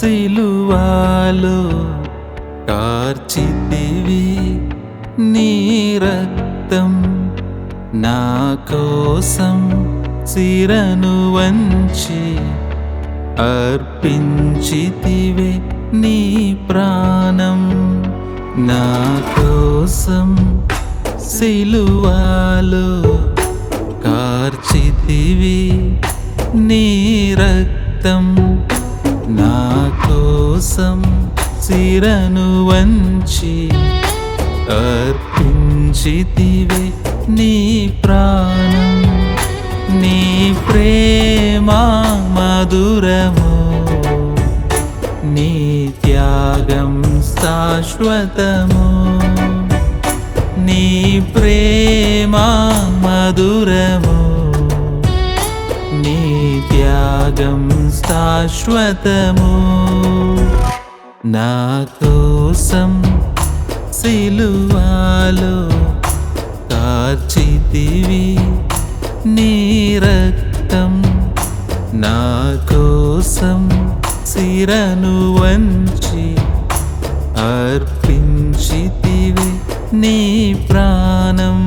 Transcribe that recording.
సిలువలో కార్చితివి నీ రక్తం నా కోసం శిరను వంచి అర్పించితివే నీ ప్రాణం నా కోసం సిలువలో కార్చితివి నీ రక్తం నా కోసం శిరను వంచి అర్పించితివే నీ ప్రాణం నీ ప్రేమ మధురము నీ త్యాగం శాశ్వతము నీ ప్రేమ మధురము నీ త్యాగం శాశ్వతము నా కోసం సిలువలో కార్చితివి నీ రక్తం నా కోసం శిరను వంచి అర్పించితివి నీ ప్రాణం